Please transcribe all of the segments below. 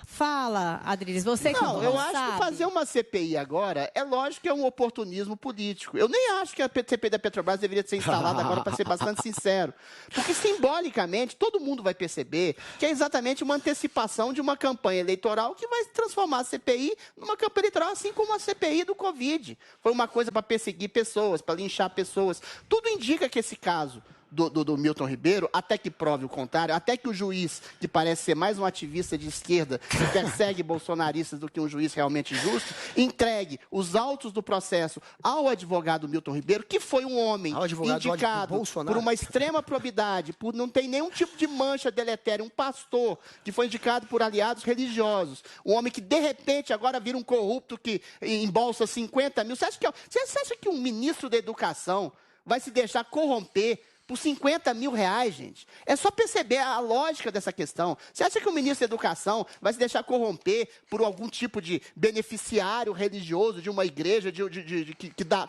Fala, Adriles, você que não eu acho que fazer uma CPI agora, é lógico que é um oportunismo político. Eu nem acho que a CPI da Petrobras deveria ser instalada agora, para ser bastante sincero. Porque, simbolicamente, todo mundo vai perceber que é exatamente uma antecipação de uma campanha eleitoral que vai transformar a CPI numa campanha eleitoral, assim como a CPI do Covid. Foi uma coisa para perseguir pessoas, para linchar pessoas. Tudo indica que esse caso do Milton Ribeiro, até que prove o contrário, até que o juiz, que parece ser mais um ativista de esquerda, que persegue bolsonaristas do que um juiz realmente justo, entregue os autos do processo ao advogado Milton Ribeiro, que foi um homem indicado por uma extrema probidade, por não ter nenhum tipo de mancha deletéria, um pastor que foi indicado por aliados religiosos, um homem que, de repente, agora vira um corrupto que embolsa 50 mil. Você acha que um ministro da Educação vai se deixar corromper por 50 mil reais, gente? É só perceber a lógica dessa questão. Você acha que o ministro da Educação vai se deixar corromper por algum tipo de beneficiário religioso de uma igreja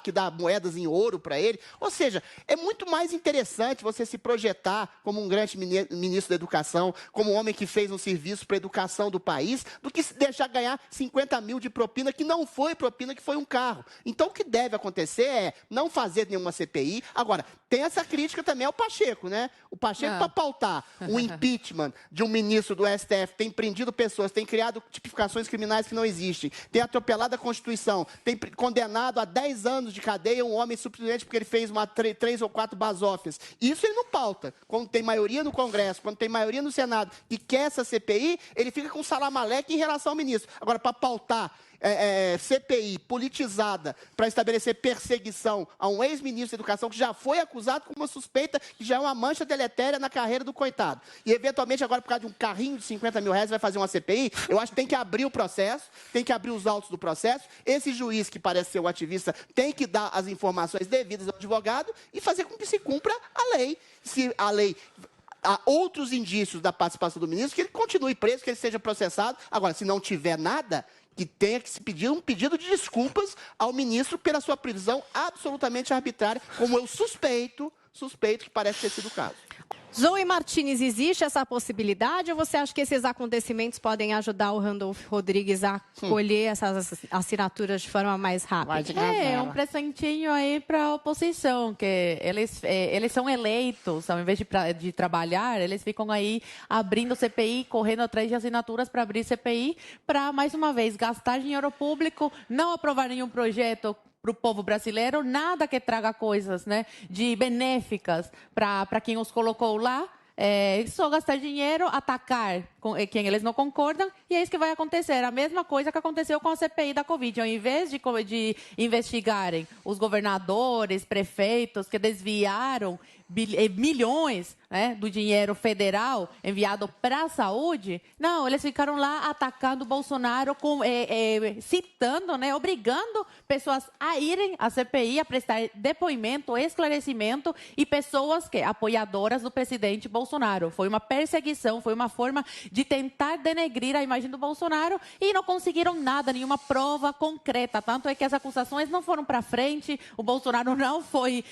que dá moedas em ouro para ele? Ou seja, é muito mais interessante você se projetar como um grande ministro da Educação, como um homem que fez um serviço para a educação do país, do que se deixar ganhar 50 mil de propina, que não foi propina, que foi um carro. Então, o que deve acontecer é não fazer nenhuma CPI. Agora, tem essa crítica também ao Pacheco, né? O Pacheco, para pautar o impeachment de um ministro do STF, tem prendido pessoas, tem criado tipificações criminais que não existem, tem atropelado a Constituição, tem condenado a 10 anos de cadeia um homem simplesmente porque ele fez 3 ou 4 basófias. Isso ele não pauta. Quando tem maioria no Congresso, quando tem maioria no Senado que quer essa CPI, ele fica com salamaleque em relação ao ministro. Agora, para pautar CPI politizada para estabelecer perseguição a um ex-ministro da Educação que já foi acusado com uma suspeita que já é uma mancha deletéria na carreira do coitado. E, eventualmente, agora, por causa de um carrinho de 50 mil reais, vai fazer uma CPI, eu acho que tem que abrir o processo, tem que abrir os autos do processo. Esse juiz, que parece ser um ativista, tem que dar as informações devidas ao advogado e fazer com que se cumpra a lei. Se a lei... Há outros indícios da participação do ministro, que ele continue preso, que ele seja processado. Agora, se não tiver nada, que tenha que se pedir um pedido de desculpas ao ministro pela sua prisão absolutamente arbitrária, como eu suspeito que parece ter sido o caso. Zoe Martins, existe essa possibilidade ou você acha que esses acontecimentos podem ajudar o Randolfo Rodrigues a colher essas assinaturas de forma mais rápida? É um presentinho aí para a oposição, que eles são eleitos, ao invés de trabalhar, eles ficam aí abrindo CPI, correndo atrás de assinaturas para abrir CPI, para, mais uma vez, gastar dinheiro público, não aprovar nenhum projeto para o povo brasileiro, nada que traga coisas, né, de benéficas para quem os colocou lá. Só gastar dinheiro, atacar quem eles não concordam, e é isso que vai acontecer. A mesma coisa que aconteceu com a CPI da Covid. Ao invés de investigarem os governadores, prefeitos que desviaram milhões, né, do dinheiro federal enviado para a saúde, não, eles ficaram lá atacando o Bolsonaro, citando, né, obrigando pessoas a irem à CPI, a prestar depoimento, esclarecimento, e pessoas apoiadoras do presidente Bolsonaro. Foi uma perseguição, foi uma forma de tentar denegrir a imagem do Bolsonaro, e não conseguiram nada, nenhuma prova concreta. Tanto é que as acusações não foram para frente, o Bolsonaro não foi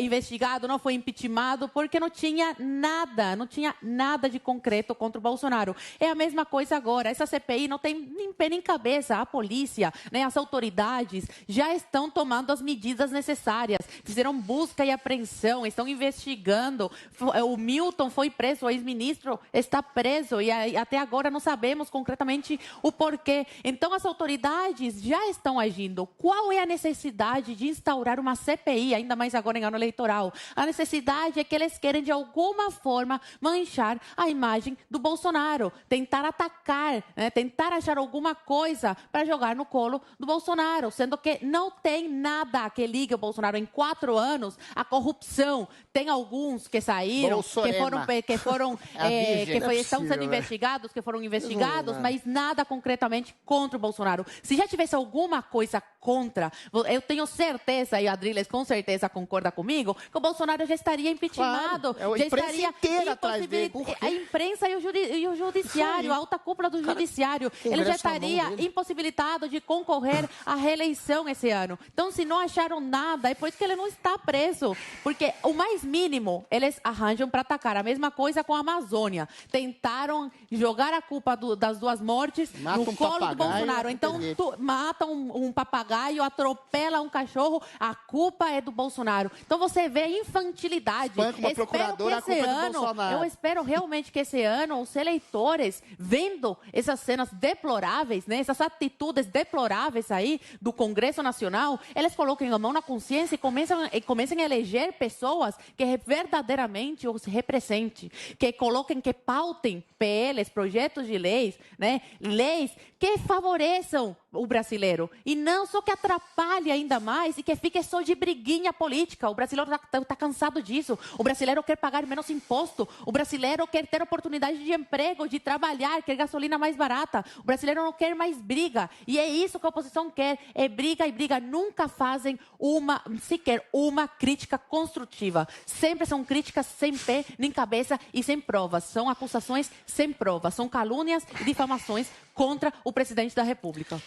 investigado, não foi impeachmentado, porque não tinha nada de concreto contra o Bolsonaro. É a mesma coisa agora. Essa CPI não tem nem pé nem cabeça. A polícia, né, as autoridades já estão tomando as medidas necessárias. Fizeram busca e apreensão, estão investigando. O Milton foi preso, o ex-ministro está preso, e até agora não sabemos concretamente o porquê. Então, as autoridades já estão agindo. Qual é a necessidade de instaurar uma CPI, ainda mais agora em ano eleitoral? A necessidade é que eles querem, de alguma forma, manchar a imagem do Bolsonaro, tentar atacar, né, tentar achar alguma coisa para jogar no colo do Bolsonaro, sendo que não tem nada que ligue o Bolsonaro. Em 4 anos, a corrupção, tem alguns que saíram, estão sendo investigados, mas nada concretamente contra o Bolsonaro. Se já tivesse alguma coisa contra. Eu tenho certeza, e a Adriles com certeza concorda comigo, que o Bolsonaro já estaria impeachmentado. Claro, a já imprensa estaria inteira atrás dele. A imprensa e o judiciário, a alta cúpula do judiciário. Ele já estaria impossibilitado de concorrer à reeleição esse ano. Então, se não acharam nada, é por isso que ele não está preso. Porque o mais mínimo, eles arranjam para atacar. A mesma coisa com a Amazônia. Tentaram jogar a culpa das duas mortes no colo do Bolsonaro. Então, matam um papagaio, atropela um cachorro, a culpa é do Bolsonaro. Então, você vê a infantilidade. Eu espero realmente que esse ano os eleitores, vendo essas cenas deploráveis, né, essas atitudes deploráveis aí do Congresso Nacional, eles coloquem a mão na consciência e comecem a eleger pessoas que verdadeiramente os representem, que coloquem, que pautem PLs, projetos de leis, né, leis que favoreçam o brasileiro e não só que atrapalhe ainda mais e que fique só de briguinha política. O brasileiro está cansado disso. O brasileiro quer pagar menos imposto. O brasileiro quer ter oportunidade de emprego, de trabalhar, quer gasolina mais barata. O brasileiro não quer mais briga. E é isso que a oposição quer. É briga e briga. Nunca fazem sequer uma crítica construtiva. Sempre são críticas sem pé nem cabeça e sem provas. São acusações sem provas. São calúnias e difamações contra o presidente da República.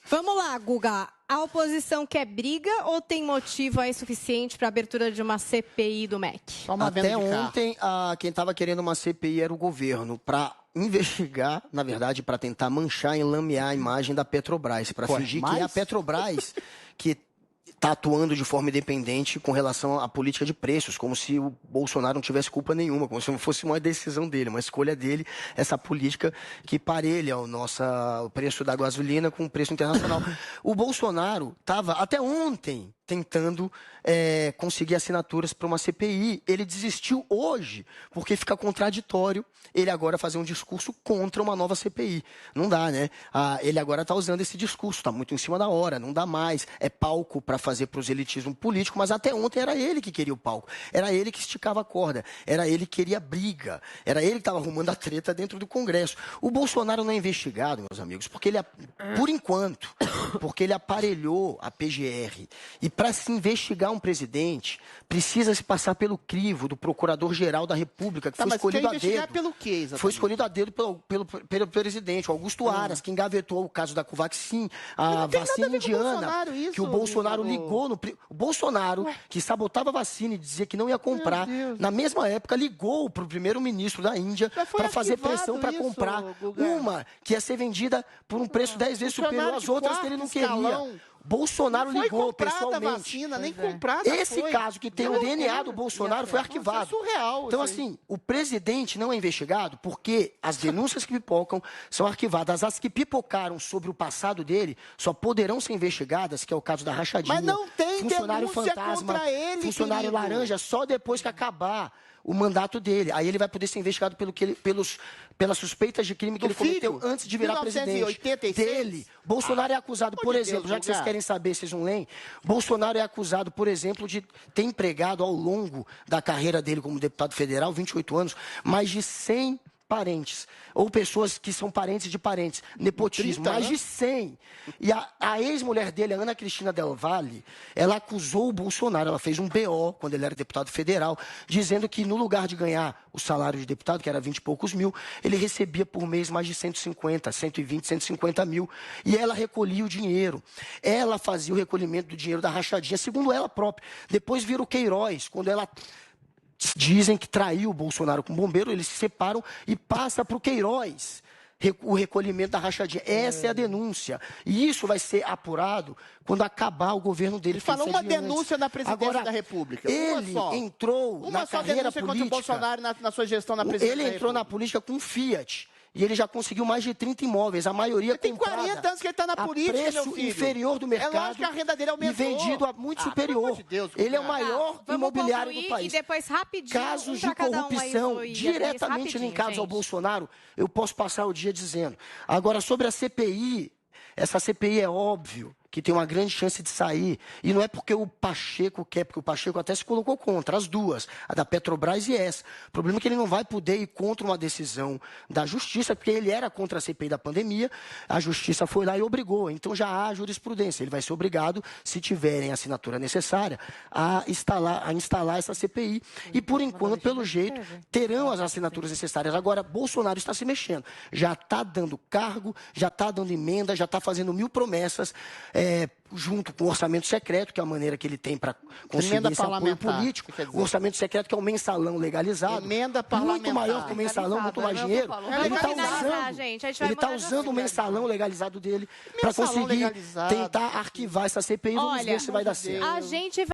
Vamos lá, Guga. A oposição quer briga ou tem motivo aí suficiente para a abertura de uma CPI do MEC? Até ontem, quem estava querendo uma CPI era o governo, para investigar, na verdade, para tentar manchar e lamear a imagem da Petrobras, para fingir que é a Petrobras que está atuando de forma independente com relação à política de preços, como se o Bolsonaro não tivesse culpa nenhuma, como se não fosse uma decisão dele, uma escolha dele, essa política que parelha o preço da gasolina com o preço internacional. O Bolsonaro estava, até ontem, tentando conseguir assinaturas para uma CPI. Ele desistiu hoje, porque fica contraditório ele agora fazer um discurso contra uma nova CPI. Não dá, né? Ele agora está usando esse discurso, está muito em cima da hora, não dá mais. É palco para fazer para os elitismo político, mas até ontem era ele que queria o palco. Era ele que esticava a corda. Era ele que queria briga. Era ele que estava arrumando a treta dentro do Congresso. O Bolsonaro não é investigado, meus amigos, porque ele, por enquanto, porque ele aparelhou a PGR. E para se investigar um presidente, precisa se passar pelo crivo do Procurador-Geral da República, que foi escolhido a dedo. Pelo quê, exatamente? Foi escolhido a dedo pelo presidente, Augusto Aras, que engavetou o caso da Covaxin, a vacina indiana, que o Bolsonaro ligou no... O Bolsonaro, que sabotava a vacina e dizia que não ia comprar, na mesma época ligou para o primeiro-ministro da Índia para fazer pressão para comprar uma que ia ser vendida por um preço 10 vezes superior às outras que ele não queria. Bolsonaro ligou pessoalmente. Vacina, nem comprada. Esse caso que tem o DNA do Bolsonaro foi arquivado. Isso é surreal. Então, assim, o presidente não é investigado porque as denúncias que pipocam são arquivadas. As que pipocaram sobre o passado dele só poderão ser investigadas, que é o caso da rachadinha. Mas não tem funcionário denúncia fantasma, contra ele, funcionário querido. laranja, só depois que acabar o mandato dele. Aí ele vai poder ser investigado pelas suspeitas de crime que ele cometeu antes de virar presidente. Dele. Bolsonaro é acusado, por exemplo, já que vocês querem saber, vocês não leem, Bolsonaro é acusado, por exemplo, de ter empregado ao longo da carreira dele como deputado federal, 28 anos, mais de 100 parentes, ou pessoas que são parentes de parentes, nepotismo, 30, mais né? de 100. E a ex-mulher dele, a Ana Cristina Del Valle, ela acusou o Bolsonaro, ela fez um BO, quando ele era deputado federal, dizendo que no lugar de ganhar o salário de deputado, que era 20 e poucos mil, ele recebia por mês mais de 150, 120, 150 mil, e ela recolhia o dinheiro. Ela fazia o recolhimento do dinheiro da rachadinha, segundo ela própria. Depois vira o Queiroz, quando ela... Dizem que traiu o Bolsonaro com o bombeiro, eles se separam e passa para o Queiroz o recolhimento da rachadinha. Essa é a denúncia. E isso vai ser apurado quando acabar o governo dele. Ele falou uma denúncia na presidência da República. Ele entrou na carreira política. Contra o Bolsonaro na sua gestão na presidência Ele entrou na política com Fiat. E ele já conseguiu mais de 30 imóveis, a maioria tem 40 anos que ele está na política, a preço inferior do mercado. É lógico que a renda dele aumentou. E vendido a muito superior. De Deus, ele é o maior imobiliário do país. E depois, rapidinho, casos de corrupção diretamente linkados ao Bolsonaro, eu posso passar o dia dizendo. Agora, sobre a CPI, essa CPI é óbvio que tem uma grande chance de sair. E não é porque o Pacheco quer, porque o Pacheco até se colocou contra, as duas, a da Petrobras e essa. O problema é que ele não vai poder ir contra uma decisão da Justiça, porque ele era contra a CPI da pandemia, a Justiça foi lá e obrigou. Então já há jurisprudência. Ele vai ser obrigado, se tiverem a assinatura necessária, a instalar essa CPI. E, por enquanto, pelo jeito, terão as assinaturas necessárias. Agora, Bolsonaro está se mexendo. Já está dando cargo, já está dando emenda, já está fazendo 1000 promessas, junto com o orçamento secreto, que é a maneira que ele tem para conseguir esse apoio político. O orçamento secreto, que é o mensalão legalizado. Emenda parlamentar. Muito maior que o mensalão, muito mais dinheiro. Ele está usando o mensalão legalizado dele para conseguir tentar arquivar essa CPI. Vamos ver se vai dar certo. A gente